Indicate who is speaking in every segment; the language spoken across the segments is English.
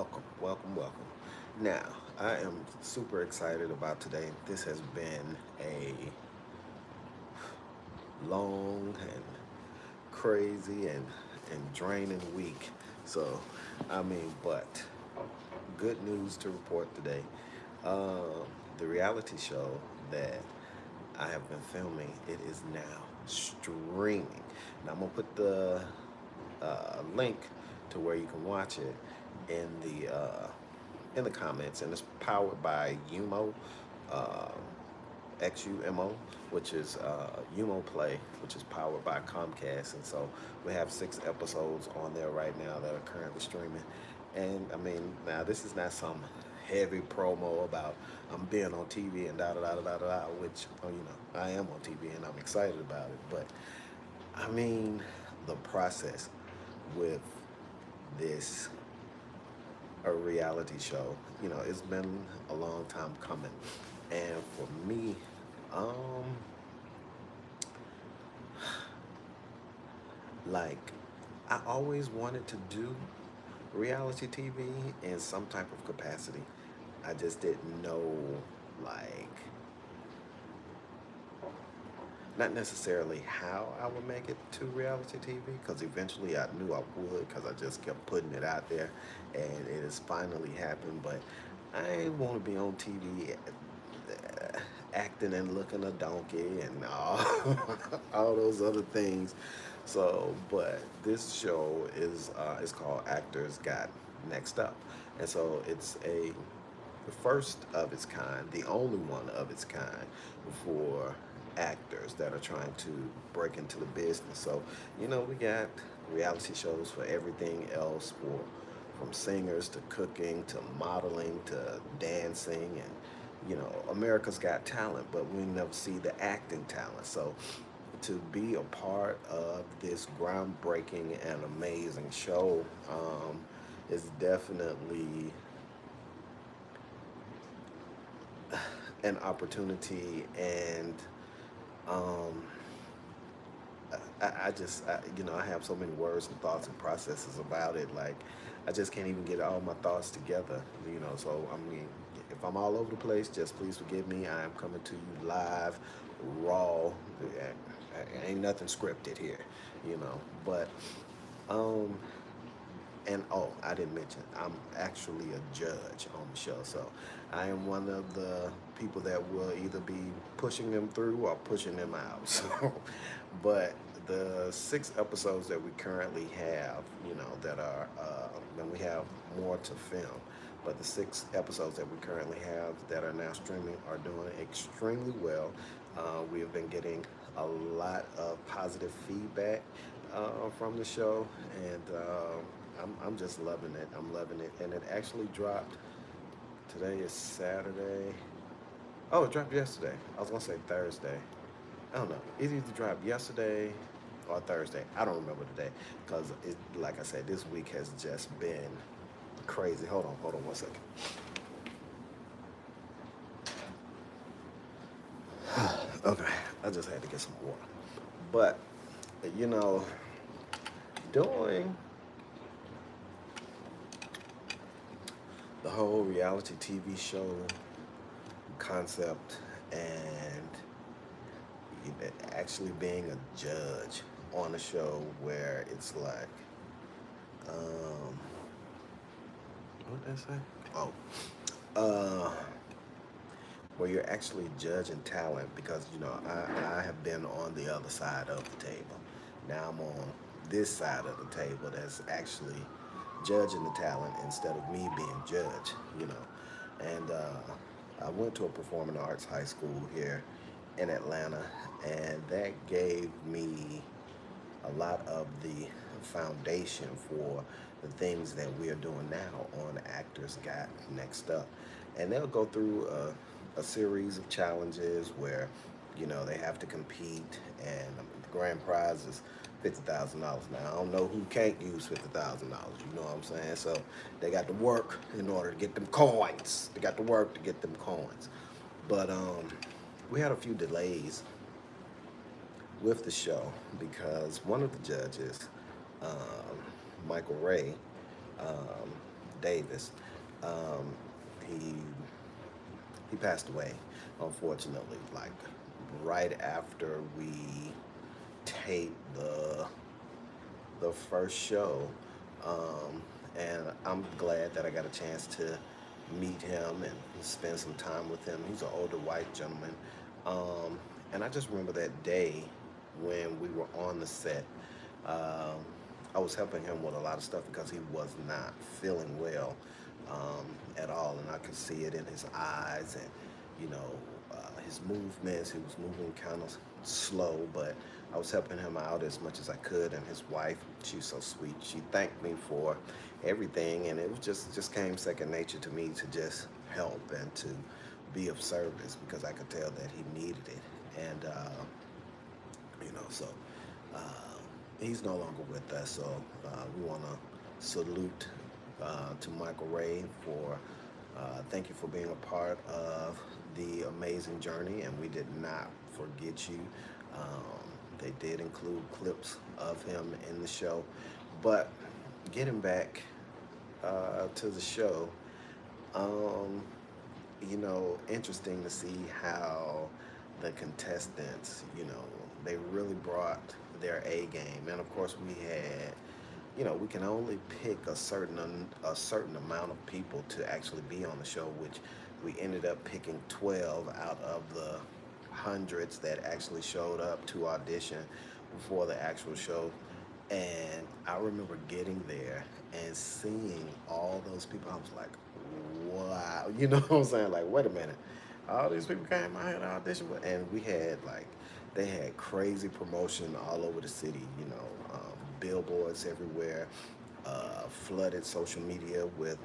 Speaker 1: welcome, welcome, welcome. Now, I am super excited about today. This has been a long and crazy and draining week. So, but good news to report today. The reality show that I have been filming, it is now streaming. Now, I'm going to put the link to where you can watch it in the comments, and it's powered by Umo, uh, XUMO, which is Umo Play, which is powered by Comcast, and so we have 6 episodes on there right now that are currently streaming. And now this is not some heavy promo about I'm being on TV and da da da da da da, which I am on TV and I'm excited about it, but I mean the process with this a reality show. It's been a long time coming. And for me, um, like, I always wanted to do reality TV in some type of capacity. I just didn't know, like, not necessarily how I would make it to reality TV, because eventually I knew I would, because I just kept putting it out there, and it has finally happened. But I want to be on TV acting and looking a donkey and all those other things. So, but this show is called Actors Got Next Up, and so it's the first of its kind, the only one of its kind for actors that are trying to break into the business. So, we got reality shows for everything else, for from singers to cooking to modeling to dancing, and America's Got Talent, but we never see the acting talent. So to be a part of this groundbreaking and amazing show is definitely an opportunity. And um, I have so many words and thoughts and processes about it. Like, I just can't even get all my thoughts together. So if I'm all over the place, just please forgive me. I am coming to you live, raw. Ain't nothing scripted here, you know. But um, and oh, I didn't mention, I'm actually a judge on the show. So I am one of the people that will either be pushing them through or pushing them out. So, but the 6 episodes that we currently have, that are, and we have more to film, but the 6 episodes that we currently have that are now streaming are doing extremely well. We have been getting a lot of positive feedback from the show, and I'm just loving it. I'm loving it, and it actually dropped. Today is Saturday. Oh, it dropped yesterday. I was gonna say Thursday. I don't know. It either dropped yesterday or Thursday. I don't remember the day, because like I said, this week has just been crazy. Hold on 1 second. Okay, I just had to get some water. But you know, doing the whole reality TV show concept, and actually being a judge on a show where it's like, um, what did I say? Oh, uh, where you're actually judging talent, because I have been on the other side of the table. Now I'm on this side of the table that's actually judging the talent instead of me being judged. And I went to a performing arts high school here in Atlanta, and that gave me a lot of the foundation for the things that we are doing now on Actors Got Next Up. And they'll go through a series of challenges where, they have to compete, and the grand prize is $50,000. Now, I don't know who can't use $50,000, you know what I'm saying? So they got to work in order to get them coins. They got to work to get them coins. But we had a few delays with the show, because one of the judges, um, Michael Ray, um, Davis. Um, he he passed away, unfortunately, like right after we taped the first show. Um, and I'm glad that I got a chance to meet him and spend some time with him. He's an older white gentleman. Um, and I just remember that day when we were on the set. Um, I was helping him with a lot of stuff because he was not feeling well at all, and I could see it in his eyes and his movements. He was moving kind of slow, but I was helping him out as much as I could. And his wife, she's so sweet. She thanked me for everything, and it was just came second nature to me to just help and to be of service because I could tell that he needed it. And so uh, he's no longer with us. So we want to salute to Michael Ray for thank you for being a part of the amazing journey, and we did not forget you. They did include clips of him in the show, but getting back to the show, um, interesting to see how the contestants, they really brought their A game, and of course we had we can only pick a certain amount of people to actually be on the show, which we ended up picking 12 out of the hundreds that actually showed up to audition before the actual show. And I remember getting there and seeing all those people. I was like, wow, you know what I'm saying? Like, wait a minute, all these people came out here to audition, and we had like they had crazy promotion all over the city. Billboards everywhere, flooded social media with,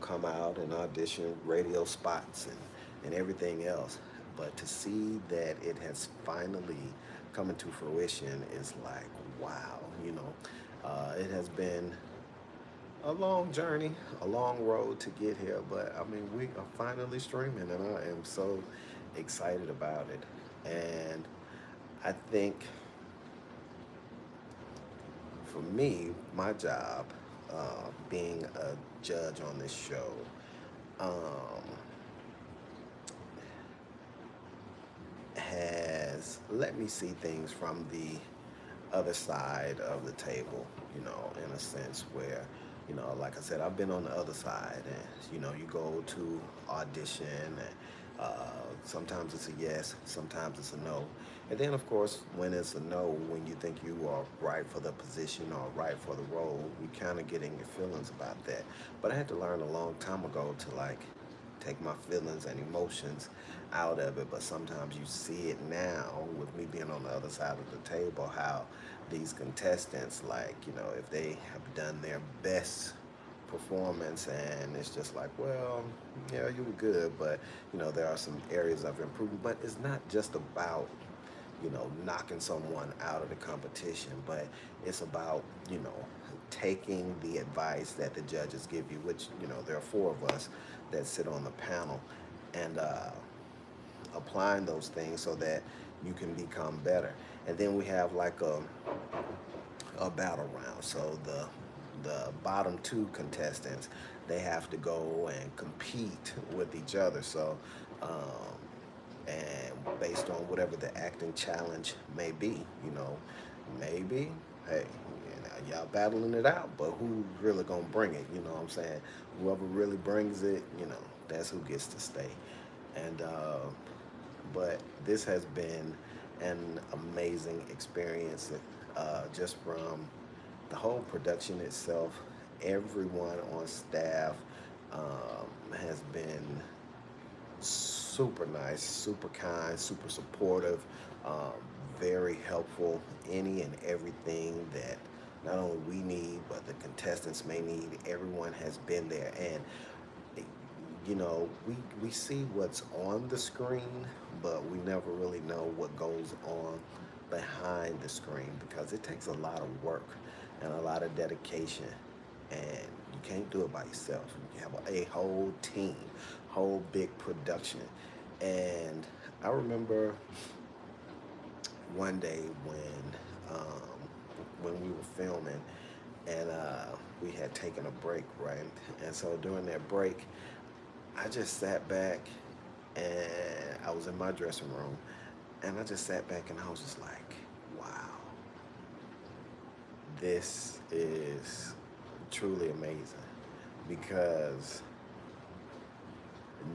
Speaker 1: come out and audition radio spots and everything else. But to see that it has finally come into fruition is like, wow, it has been a long journey, a long road to get here. But I mean, we are finally streaming, and I am so excited about it. And I think for me, my job, being a judge on this show, um, has let me see things from the other side of the table, in a sense where, like I said, I've been on the other side, and, you go to audition, and sometimes it's a yes, sometimes it's a no. And then, of course, when it's a no, when you think you are right for the position or right for the role, you kind of get in your feelings about that. But I had to learn a long time ago to, like, take my feelings and emotions out of it. But sometimes you see it now with me being on the other side of the table, how these contestants, like, if they have done their best performance and it's just like, well, yeah, you were good, but, there are some areas of improvement. But it's not just about, knocking someone out of the competition, but it's about, taking the advice that the judges give you, which, there are four of us that sit on the panel, and applying those things so that you can become better. And then we have like a battle round. So the bottom two contestants, they have to go and compete with each other. So and based on whatever the acting challenge may be, maybe, hey, y'all battling it out, but who's really gonna bring it? You know what I'm saying? Whoever really brings it, that's who gets to stay. And but this has been an amazing experience, just from the whole production itself. Everyone on staff has been super nice, super kind, super supportive, um, very helpful. Any and everything that not only we need, but the contestants may need, everyone has been there. And we see what's on the screen, but we never really know what goes on behind the screen because it takes a lot of work and a lot of dedication, and you can't do it by yourself. You have a whole team, whole big production. And I remember one day when we were filming, and we had taken a break, right? And so during that break, I just sat back and I was in my dressing room and I just sat back and I was just like, wow, this is truly amazing because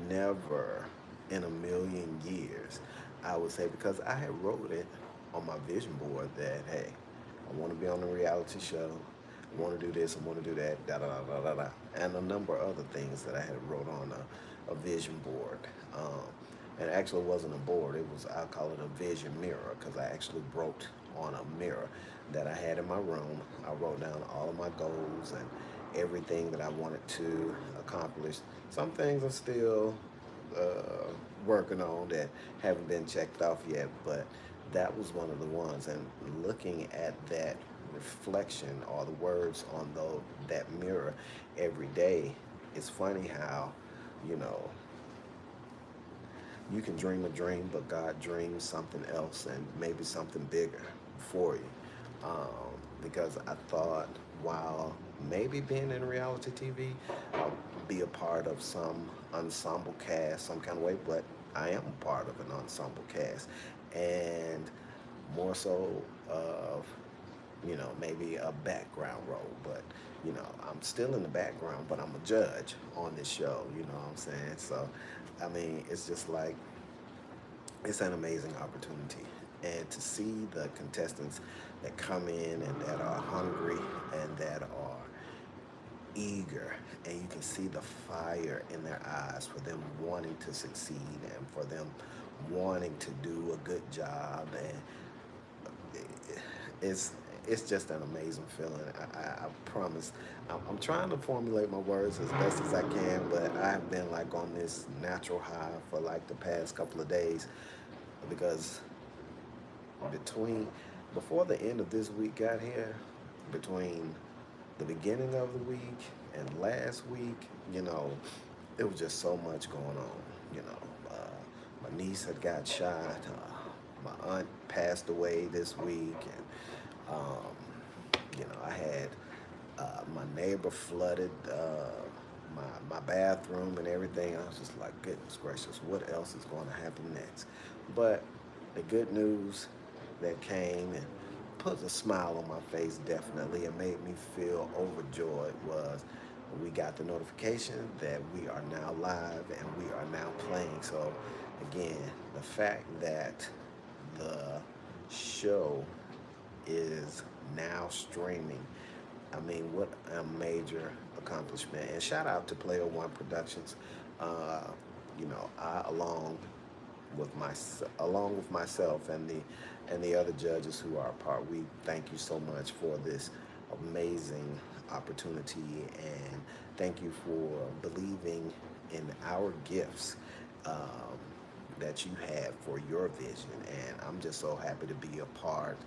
Speaker 1: never in a million years I would say, because I had wrote it on my vision board that hey, I want to be on a reality show, I want to do this, I want to do that, da da da da da da, and a number of other things that I had wrote on a vision board. Um, and actually, it wasn't a board; it was, I call it a vision mirror, because I actually wrote on a mirror that I had in my room. I wrote down all of my goals and everything that I wanted to accomplish. Some things are still working on that haven't been checked off yet, but that was one of the ones. And looking at that reflection or the words on that mirror every day, it's funny how, you know, you can dream a dream, but God dreams something else and maybe something bigger for you. Because I thought, while maybe being in reality TV, I'll be a part of some ensemble cast, some kind of way, but I am a part of an ensemble cast. And more so of, maybe a background role, but, I'm still in the background, but I'm a judge on this show, you know what I'm saying? So, I mean, it's just like, it's an amazing opportunity. And to see the contestants that come in and that are hungry and that are eager, and you can see the fire in their eyes for them wanting to succeed and for them wanting to do a good job, and it's it's just an amazing feeling. I promise. I'm trying to formulate my words as best as I can, but I've been like on this natural high for like the past couple of days because between before the end of this week got here, between the beginning of the week and last week, you know, it was just so much going on. You know, my niece had got shot. My aunt passed away this week, and I had my neighbor flooded my bathroom and everything. I was just like, goodness gracious, what else is going to happen next? But the good news that came and put a smile on my face, definitely, and made me feel overjoyed, was we got the notification that we are now live and we are now playing. So again, the fact that the show is now streaming, I mean, what a major accomplishment. And shout out to Player One Productions. Uh, I along with myself and the other judges who are a part, we thank you so much for this amazing opportunity, and thank you for believing in our gifts um, that you have for your vision. And I'm just so happy to be a part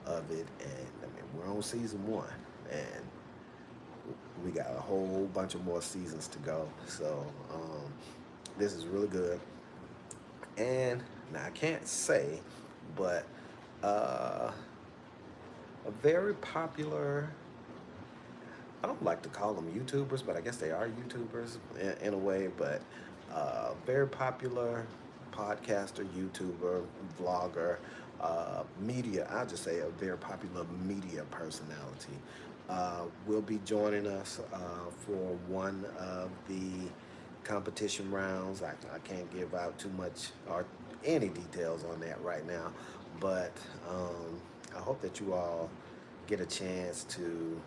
Speaker 1: of it. And I mean, we're on season one, and we got a whole bunch of more seasons to go. So this is really good. And now I can't say, but uh, a very popular, I don't like to call them YouTubers, but I guess they are YouTubers in a way, but very popular podcaster, YouTuber, vlogger, media, I'll just say a very popular media personality, will be joining us for one of the competition rounds. I can't give out too much or any details on that right now, but I hope that you all get a chance to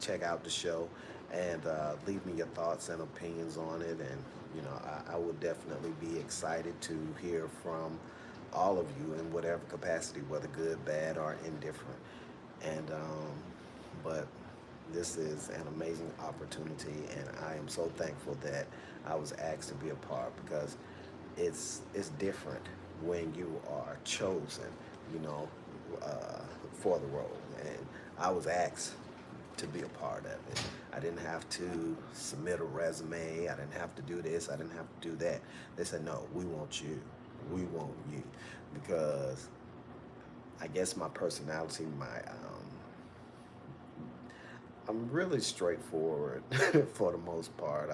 Speaker 1: check out the show and leave me your thoughts and opinions on it. And I would definitely be excited to hear from all of you in whatever capacity, whether good, bad, or indifferent. And but this is an amazing opportunity, and I am so thankful that I was asked to be a part, because it's different when you are chosen, you know, uh, for the role. And I was asked to be a part of it. I didn't have to submit a resume. I didn't have to do this. I didn't have to do that. They said, no, we want you. We want you. Because I guess my personality, I'm really straightforward for the most part.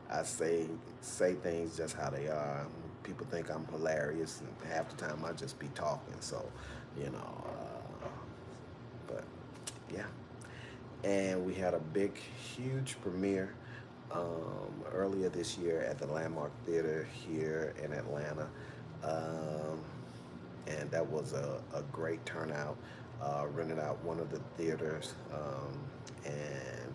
Speaker 1: I say things just how they are. People think I'm hilarious, and half the time I just be talking. So, you know, but yeah. And we had a big, huge premiere earlier this year at the Landmark Theater here in Atlanta. Um, and that was a great turnout. Rented out one of the theaters, and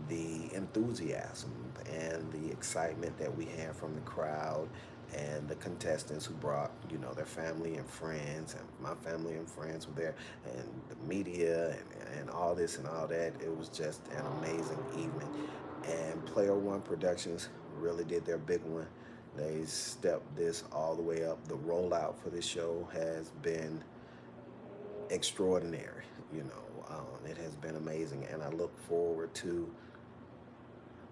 Speaker 1: the enthusiasm and the excitement that we had from the crowd and the contestants who brought, you know, their family and friends, and my family and friends were there, and the media and all this and all that. It was just an amazing evening. And Player One Productions really did their big one. They stepped this all the way up. The rollout for this show has been extraordinary. You know, it has been amazing, and I look forward to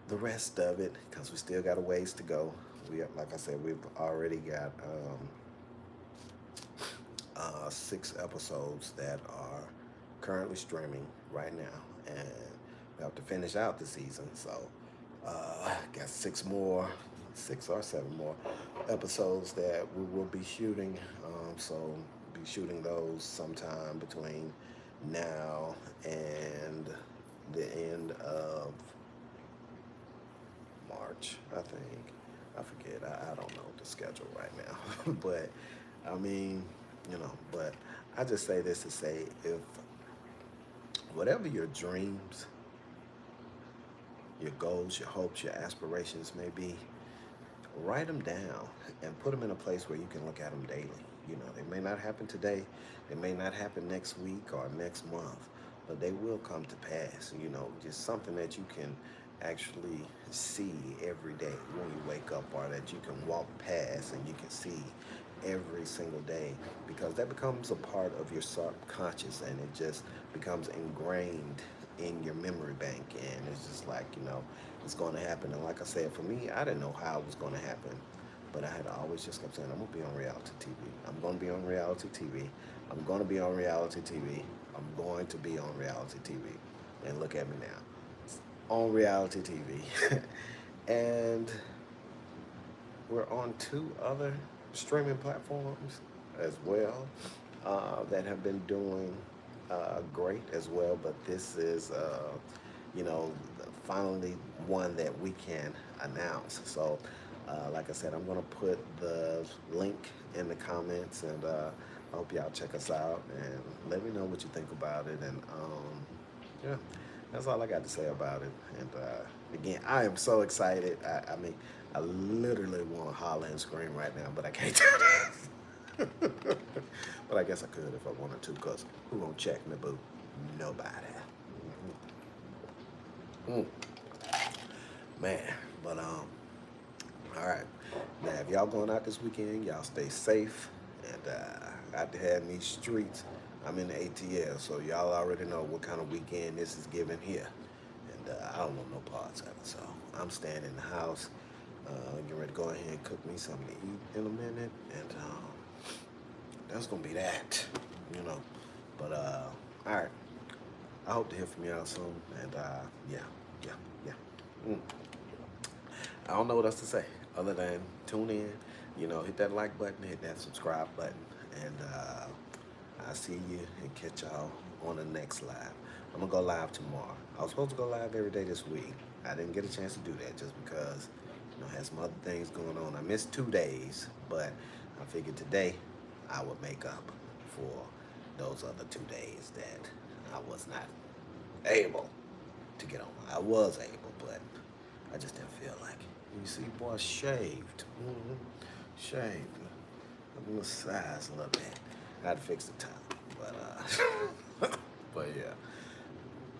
Speaker 1: the rest of it because we still got a ways to go. Like I said, we've already got 6 episodes that are currently streaming right now, and we have to finish out the season. So, got 6 or 7 more episodes that we will be shooting. So, be shooting those sometime between now and the end of March, I think. I forget. I don't know the schedule right now. But I mean, you know, but I just say this to say if whatever your dreams, your goals, your hopes, your aspirations may be, write them down and put them in a place where you can look at them daily. You know, they may not happen today, they may not happen next week or next month, but they will come to pass. You know, just something that you can actually see every day when you wake up, or that you can walk past and you can see every single day, because that becomes a part of your subconscious, and it just becomes ingrained in your memory bank, and it's just like, you know, it's going to happen. And like I said, for me, I didn't know how it was going to happen, but I had always just kept saying, I'm going to be on reality TV. I'm going to be on reality TV. I'm going to be on reality TV. I'm going to be on reality TV. And look at me now, on reality TV. And we're on 2 other streaming platforms as well that have been doing great as well. But this is, you know, finally one that we can announce. So, like I said, I'm going to put the link in the comments, and I hope y'all check us out and let me know what you think about it. And yeah, that's all I got to say about it. And again, I am so excited. I mean, I literally want to holler and scream right now, but I can't do that. But I guess I could if I wanted to, because who gonna check me, boo? Nobody. Mm, man, but all right. Now, if y'all going out this weekend, y'all stay safe. And out there in these streets, I'm in the ATL, so y'all already know what kind of weekend this is giving here. And I don't want no parts of it, so I'm staying in the house. Getting ready to go ahead and cook me something to eat in a minute, and that's gonna be that, you know. But all right. I hope to hear from y'all soon, and yeah, yeah, yeah. Mm. I don't know what else to say other than tune in, you know, hit that like button, hit that subscribe button, and I'll see you and catch y'all on the next live. I'm gonna go live tomorrow. I was supposed to go live every day this week. I didn't get a chance to do that just because, you know, I had some other things going on. I missed 2 days, but I figured today I would make up for those other 2 days that I was not able to get on. I was able, but I just didn't feel like it. You see, boy, shaved. Shaved. A little size a little bit. I had to fix the top. But but yeah.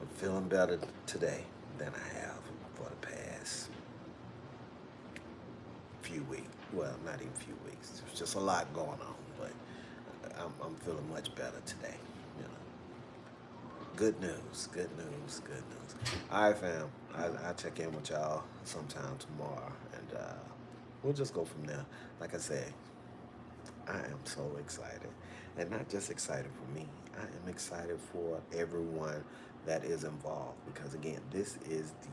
Speaker 1: I'm feeling better today than I have for the past few weeks. Well, not even few weeks. There's just a lot going on, but I'm feeling much better today. You know, good news, good news, good news. All right, fam. I'll check in with y'all sometime tomorrow, and we'll just go from there. Like I said, I am so excited, and not just excited for me. I am excited for everyone that is involved. Because again, this is the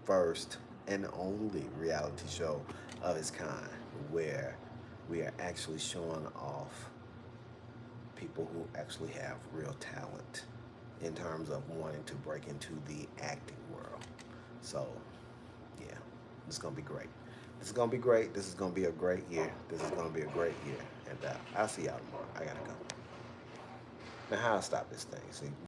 Speaker 1: first and only reality show of its kind where we are actually showing off people who actually have real talent in terms of wanting to break into the acting world. So, yeah, it's gonna be great. This is gonna be great. This is gonna be a great year. This is gonna be a great year. And I'll see y'all tomorrow. I gotta go. Now, how I stop this thing? See,